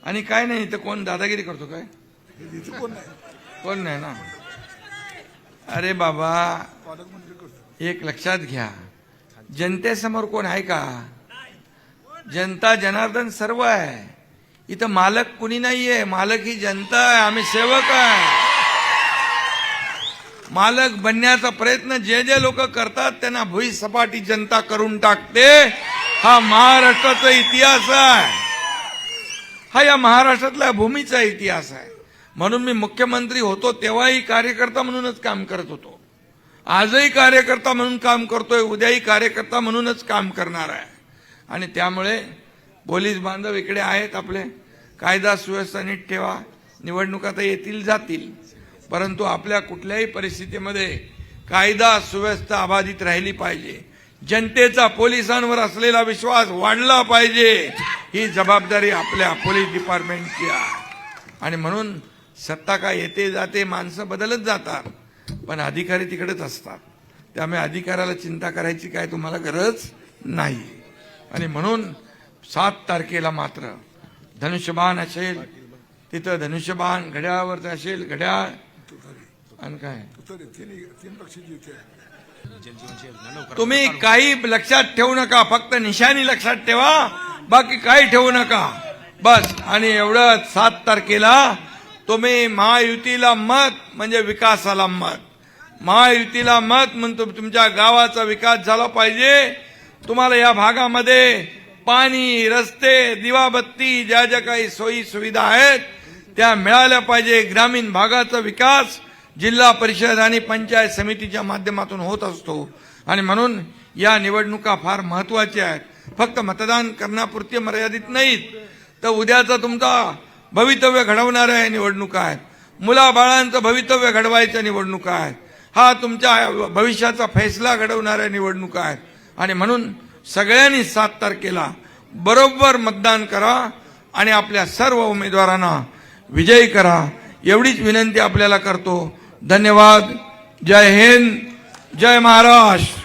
आणि काय नाही तर कोण दादागिरी करतो काय? कोण नाही ना. अरे बाबा, एक लक्षात घ्या, जनतेसमोर कोण आहे का? जनता जनार्दन सर्व आहे. इथं मालक कुणी नाहीये. मालक ही जनता आहे. आम्ही सेवक आहे. मालक बनण्याचा प्रयत्न जे जे लोक करतात त्यांना भुईसपाटी जनता करून टाकते. हा महाराष्ट्राचा इतिहास आहे. हा या महाराष्ट्रातल्या भूमीचा इतिहास आहे. म्हणून मी मुख्यमंत्री होतो तेव्हाही कार्यकर्ता म्हणूनच काम करत होतो. आजही कार्यकर्ता म्हणून काम करतोय. उद्याही कार्यकर्ता म्हणूनच काम करणार आहे. आणि त्यामुळे पोलीस बांधव इकडे आहेत आपले. कायदा सुव्यवस्था नीट ठेवा. निवडणुका तर येतील जातील, परंतु आपल्या कुठल्याही परिस्थितीमध्ये कायदा सुव्यवस्था अबाधित राहिली पाहिजे. जनतेचा पोलिसांवर असलेला विश्वास वाढला पाहिजे. ही जबाबदारी आपल्या पोलीस डिपार्टमेंटची आहे. आणि म्हणून सत्ता काय येते जाते, माणसं बदलत जातात, पण अधिकारी तिकडेच असतात. त्यामुळे अधिकाऱ्याला चिंता करायची काय तुम्हाला गरज नाही. आणि म्हणून 7 तारखेला मात्र धनुष्यबाण असेल, तिथं धनुष्यबाण घड्याळावर असेल, घड्याळ आणि काय तुम्ही काही लक्षात ठेवू नका. फक्त निशाणी लक्षात ठेवा, बाकी काही ठेवू नका बस. आणि एवढं 7 तारखेला तुम्ही महायुतीला मत म्हणजे विकासाला मत. महायुतीला मत म्हणतो तुमच्या गावाचा विकास झाला पाहिजे. तुम्हाला या भागामध्ये पाणी, रस्ते, दिवाबत्ती, ज्या ज्या काही सोयी सुविधा आहेत त्या मिळाल्या पाहिजे. ग्रामीण भागाचा विकास जिल्हा परिषद आणि पंचायत समितीच्या माध्यमातून होत असतो. आणि म्हणून या निवडणुका फार महत्वाच्या आहेत. फक्त मतदान करण्यापुरती मर्यादित नाहीत, तर उद्याचा तुमचा भवितव्य घडवणाऱ्या निवडणुका आहेत. मुलाबाळांचं भवितव्य घडवायच्या निवडणुका आहेत. हा तुमच्या भविष्याचा फैसला घडवणाऱ्या निवडणुका आहेत. आणि म्हणून सगळ्यांनी 7 तारखेला बरोबर मतदान करा आणि आपल्या सर्व उमेदवारांना विजयी करा. एवढीच विनंती आपल्याला करतो. धन्यवाद. जय हिंद, जय महाराष्ट्र.